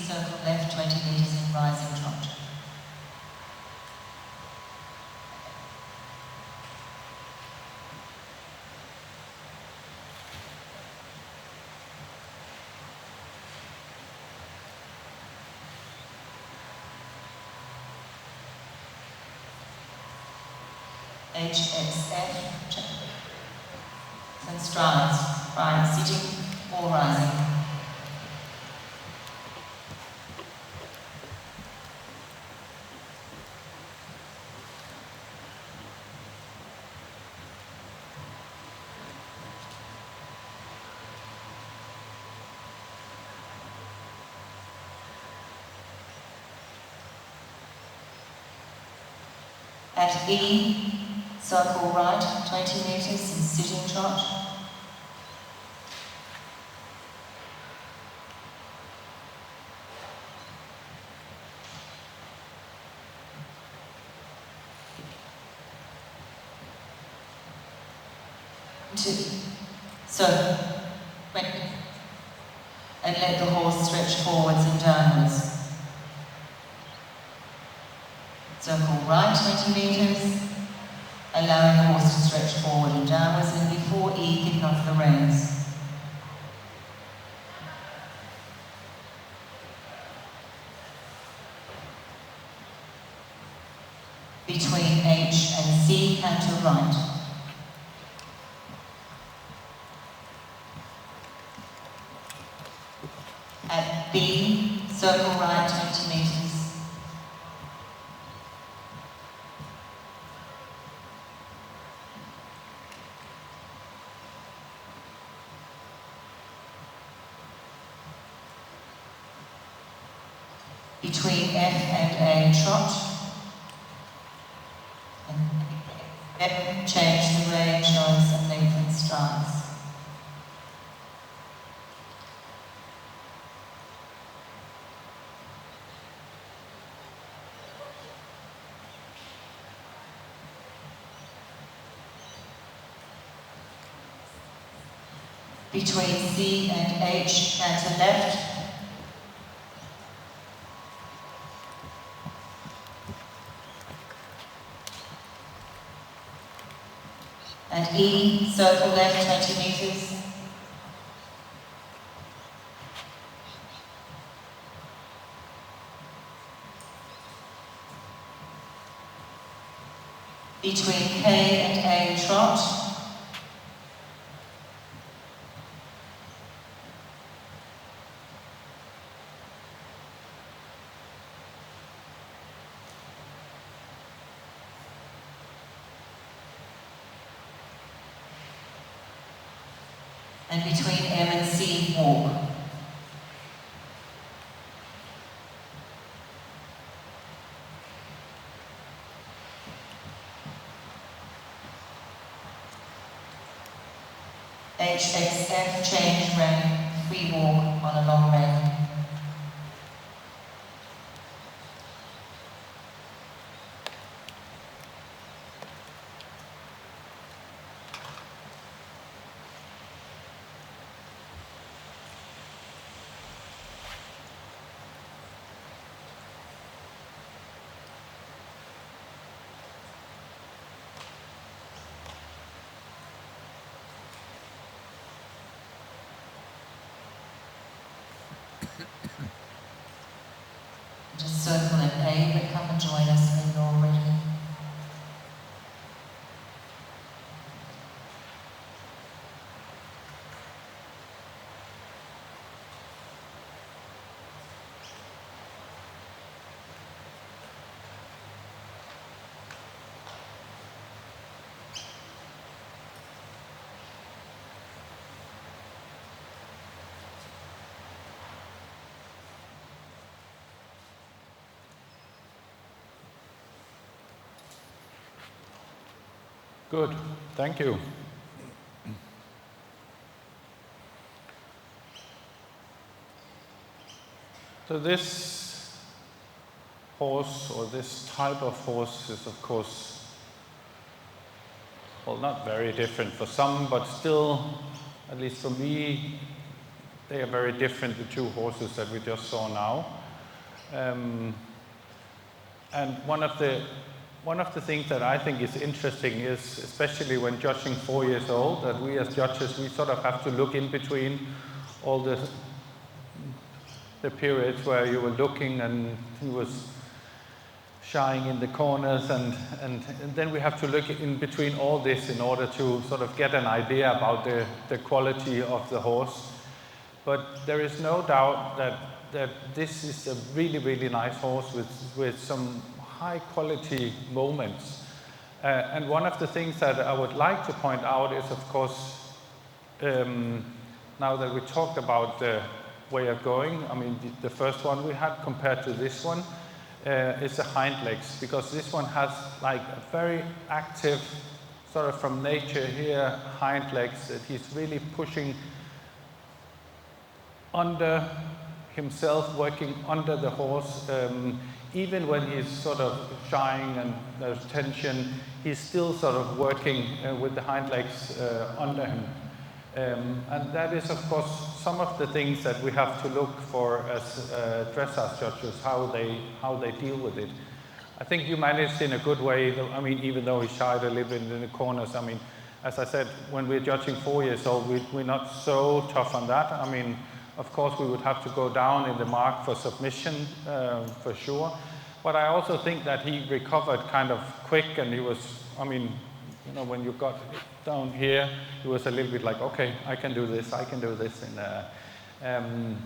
circle left 20 meters in rising trot. HXF, and strides, right, sitting or rising. At E, circle right 20 meters in sitting trot. So, and let the horse stretch forwards and downwards. Circle right 20 meters, allowing the horse to stretch forward and downwards, and before E, kick off the reins. Between H and C, canter right. At B, circle right 20 meters. Between F and A, trot. And F, change the rein, showing some lengthened strides. Between C and H, canter left. At E, circle left 20 meters. Between K and A, trot. And between M and C, walk. HXF, change rein, free walk on a long rein. Just circle at A, but come and join us when you're ready. Good, thank you. So this horse, or this type of horse, is of course, well, not very different for some, but still, at least for me, they are very different, the two horses that we just saw now. And one of the things that I think is interesting is, especially when judging 4 years old, that we as judges, we sort of have to look in between all the periods where you were looking and he was shying in the corners, and then we have to look in between all this in order to sort of get an idea about the quality of the horse. But there is no doubt that this is a really, really nice horse with some high quality moments. And one of the things that I would like to point out is, of course, now that we talked about the way of going, I mean, the first one we had compared to this one is the hind legs, because this one has like a very active, sort of from nature here, hind legs, that he's really pushing under himself, working under the horse. Even when he's sort of shying and there's tension, he's still sort of working with the hind legs under him. And that is, of course, some of the things that we have to look for as dressage judges, how they deal with it. I think you managed in a good way. I mean, even though he shied a little bit in the corners, I mean, as I said, when we're judging 4 years old, we're not so tough on that. I mean, of course, we would have to go down in the mark for submission, for sure. But I also think that he recovered kind of quick, and he was, I mean, you know, when you got down here, he was a little bit like, okay, I can do this. And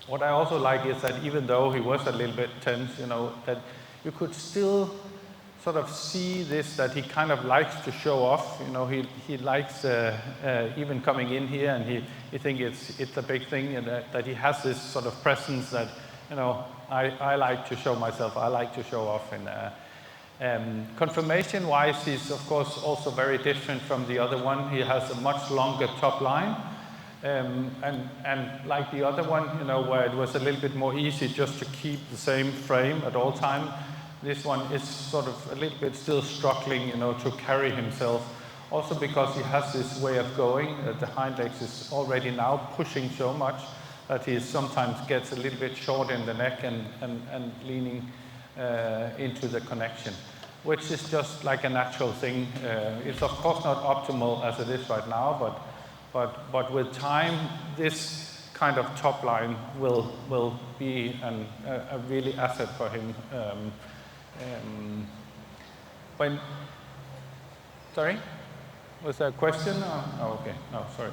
what I also like is that even though he was a little bit tense, you know, that you could still sort of see this, that he kind of likes to show off. You know, he likes even coming in here, and he thinks it's a big thing, and that he has this sort of presence that, you know, I like to show myself, I like to show off. And conformation-wise, he's of course also very different from the other one. He has a much longer top line, and like the other one, you know, where it was a little bit more easy just to keep the same frame at all time. This one is sort of a little bit still struggling, you know, to carry himself. Also because he has this way of going, the hind legs is already now pushing so much that he sometimes gets a little bit short in the neck and leaning into the connection, which is just like a natural thing. It's of course not optimal as it is right now, but with time, this kind of top line will be a really asset for him. Sorry? Was there a question? Oh, okay. No, sorry.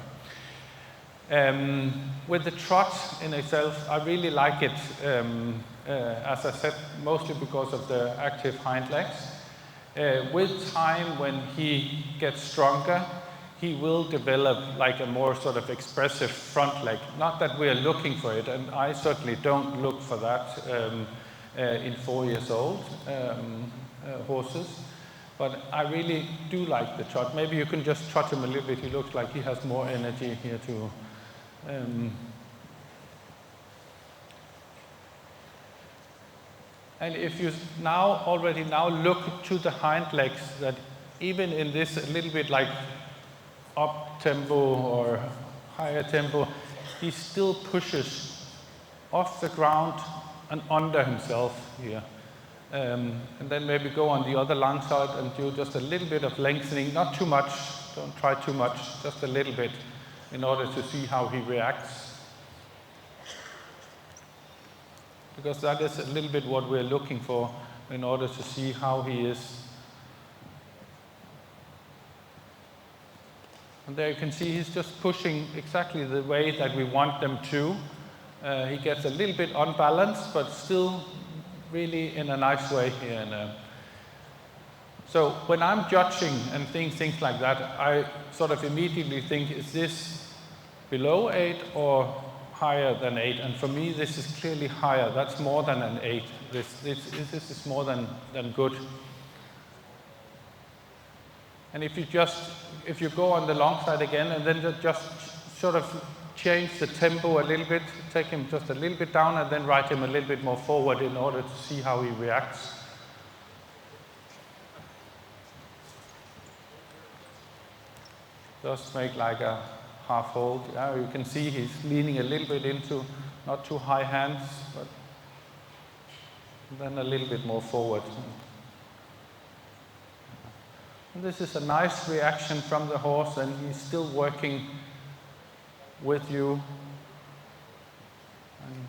With the trot in itself, I really like it, as I said, mostly because of the active hind legs. With time, when he gets stronger, he will develop like a more sort of expressive front leg. Not that we are looking for it, and I certainly don't look for that in 4 years old horses. But I really do like the trot. Maybe you can just trot him a little bit. He looks like he has more energy here too. And if you already look to the hind legs, that even in this a little bit like up tempo or higher tempo, he still pushes off the ground and under himself here. And then maybe go on the other long side and do just a little bit of lengthening, not too much, don't try too much, just a little bit, in order to see how he reacts. Because that is a little bit what we're looking for in order to see how he is. And there you can see he's just pushing exactly the way that we want them to. He gets a little bit unbalanced, but still really in a nice way here. And, so when I'm judging and things like that, I sort of immediately think, is this below 8 or higher than 8? And for me, this is clearly higher. That's more than an 8. This is more than good. And if you go on the long side again, and then just sort of change the tempo a little bit, take him just a little bit down, and then ride him a little bit more forward in order to see how he reacts. Just make like a half hold. Yeah, you can see he's leaning a little bit into, not too high hands, but then a little bit more forward. And this is a nice reaction from the horse, and he's still working with you and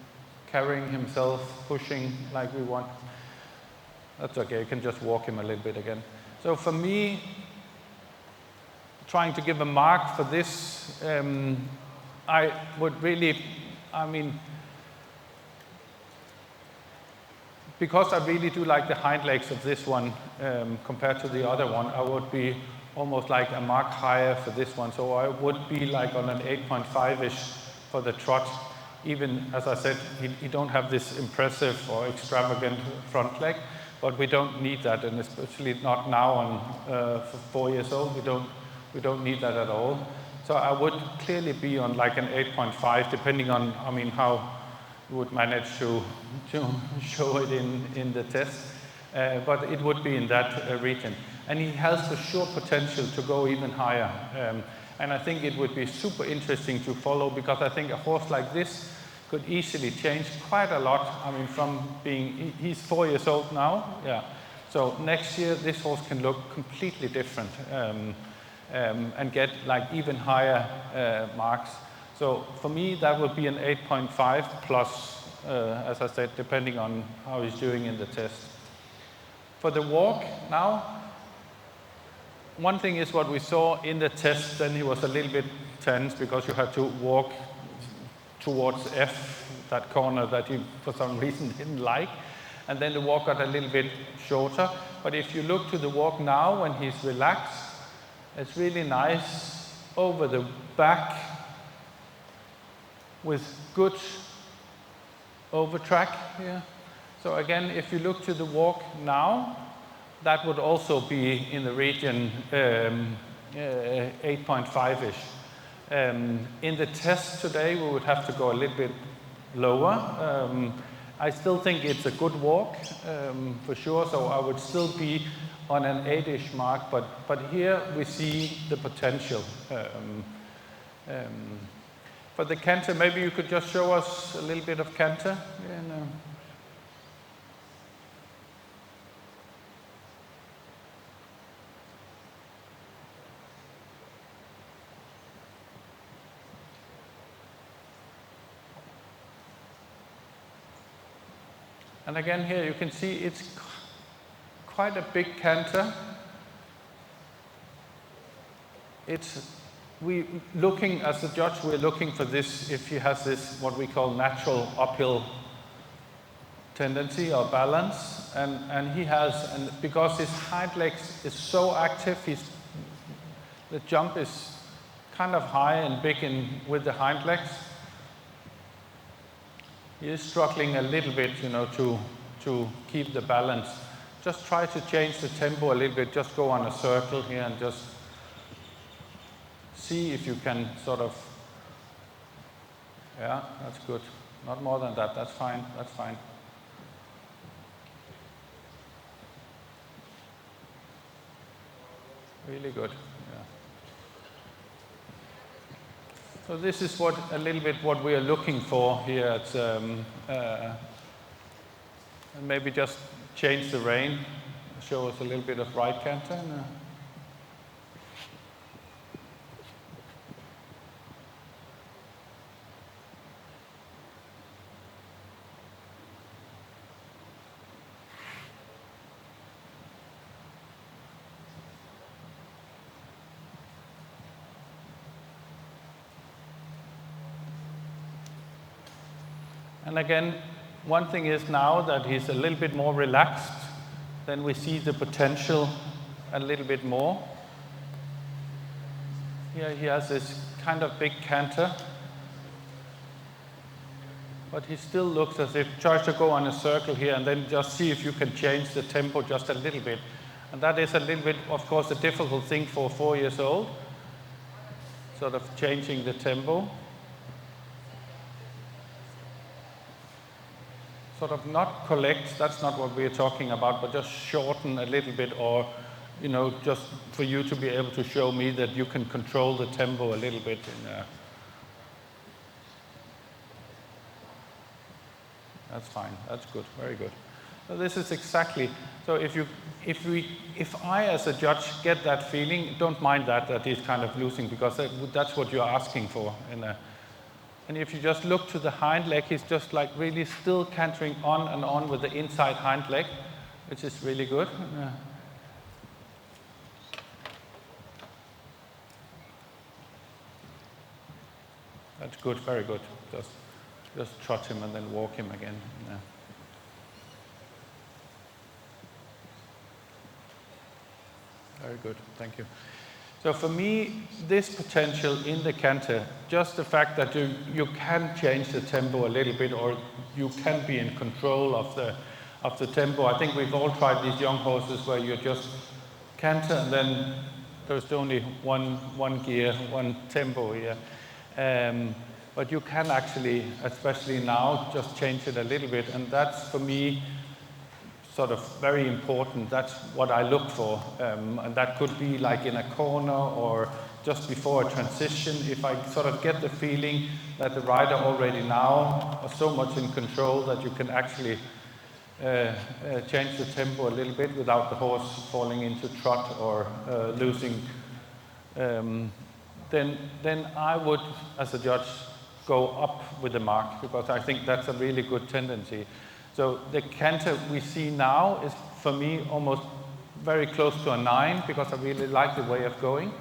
carrying himself, pushing like we want. That's okay, you can just walk him a little bit again. So for me, trying to give a mark for this, I would really, because I really do like the hind legs of this one compared to the other one, I would be almost like a mark higher for this one. So I would be like on an 8.5-ish for the trot. Even, as I said, he don't have this impressive or extravagant front leg, but we don't need that, and especially not now on for 4 years old, we don't need that at all. So I would clearly be on like an 8.5, depending on, how we would manage to show it in the test, but it would be in that region. And he has the sure potential to go even higher. And I think it would be super interesting to follow, because I think a horse like this could easily change quite a lot. From being, he's 4 years old now, yeah. So next year, this horse can look completely different and get like even higher marks. So for me, that would be an 8.5 plus, as I said, depending on how he's doing in the test. For the walk now, one thing is what we saw in the test, then he was a little bit tense because you had to walk towards F, that corner that he for some reason didn't like. And then the walk got a little bit shorter. But if you look to the walk now when he's relaxed, it's really nice over the back with good over track here. So again, if you look to the walk now, that would also be in the region 8.5-ish. In the test today, we would have to go a little bit lower. I still think it's a good walk, for sure, so I would still be on an 8-ish mark, but here we see the potential. For the canter, maybe you could just show us a little bit of canter. And again here you can see it's quite a big canter. Looking as a judge, we're looking for this, if he has this, what we call natural uphill tendency or balance, and he has, and because his hind legs is so active, the jump is kind of high and big with the hind legs. He is struggling a little bit, to keep the balance. Just try to change the tempo a little bit. Just go on a circle here and just see if you can sort of, yeah, that's good. Not more than that, that's fine, that's fine. Really good, yeah. So this is a little bit what we are looking for here at, and maybe just change the rein, show us a little bit of right canter. And again, one thing is now that he's a little bit more relaxed, then we see the potential a little bit more. Here he has this kind of big canter, but he still looks as if, tries to go on a circle here and then just see if you can change the tempo just a little bit. And that is a little bit, of course, a difficult thing for 4 years old, sort of changing the tempo. Sort of not collect, that's not what we're talking about, but just shorten a little bit, or, just for you to be able to show me that you can control the tempo a little bit. That's fine, that's good, very good. So this is exactly, so if I as a judge get that feeling, don't mind that he's kind of losing, because that's what you're asking for. And if you just look to the hind leg, he's just like really still cantering on and on with the inside hind leg, which is really good. That's good, very good. Just trot him and then walk him again. Yeah. Very good, thank you. So for me, this potential in the canter, just the fact that you can change the tempo a little bit, or you can be in control of the tempo. I think we've all tried these young horses where you just canter and then there's only one gear, one tempo here. But you can actually, especially now, just change it a little bit, and that's for me sort of very important. That's what I look for, and that could be like in a corner or just before a transition. If I sort of get the feeling that the rider already now are so much in control that you can actually change the tempo a little bit without the horse falling into trot or losing, then I would, as a judge, go up with the mark, because I think that's a really good tendency. So the canter we see now is, for me, almost very close to a 9, because I really like the way of going.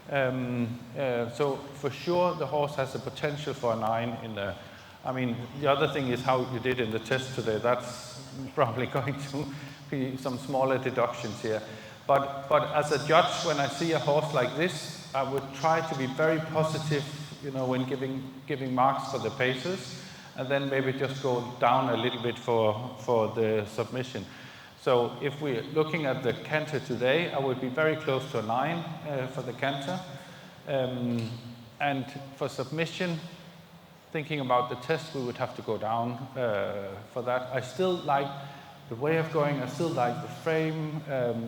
So for sure, the horse has the potential for a 9 in the. I mean, the other thing is how you did in the test today. That's probably going to be some smaller deductions here. But as a judge, when I see a horse like this, I would try to be very positive, when giving marks for the paces, and then maybe just go down a little bit for the submission. So if we're looking at the canter today, I would be very close to a 9 for the canter. And for submission, thinking about the test, we would have to go down for that. I still like the way of going. I still like the frame,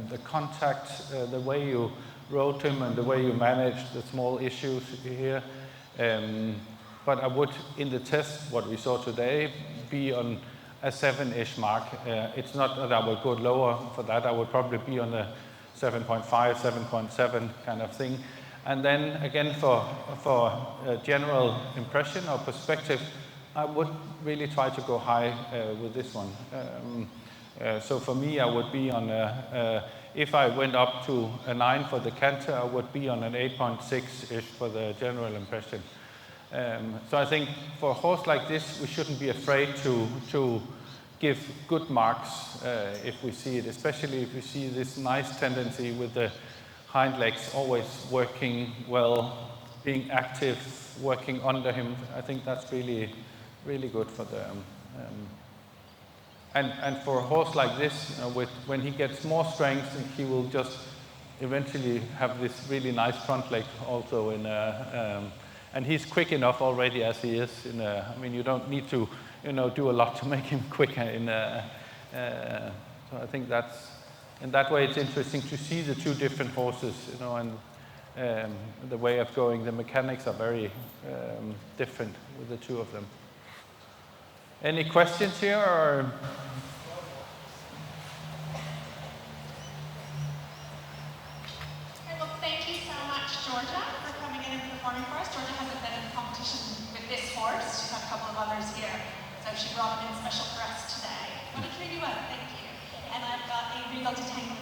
the contact, the way you rode him and the way you manage the small issues here. But I would, in the test, what we saw today, be on a 7-ish mark. It's not that I would go lower for that. I would probably be on a 7.5, 7.7 kind of thing. And then again, for a general impression or perspective, I would really try to go high with this one. So for me, I would be on if I went up to a 9 for the canter, I would be on an 8.6-ish for the general impression. So I think for a horse like this, we shouldn't be afraid to give good marks if we see it, especially if we see this nice tendency with the hind legs always working well, being active, working under him. I think that's really, really good for the. And for a horse like this, when he gets more strength, he will just eventually have this really nice front leg also in and he's quick enough already as he is. I mean, you don't need to, do a lot to make him quicker. So I think that's, in that way, it's interesting to see the two different horses, and the way of going. The mechanics are very different with the two of them. Any questions here? Or? Okay, well, thank you so much, Georgia, for coming in and performing for us. Georgia hasn't been in competition with this horse. She's had a couple of others here, so she brought it in special for us today. I want to hear you out. Thank you. And I've got a Regal to Tango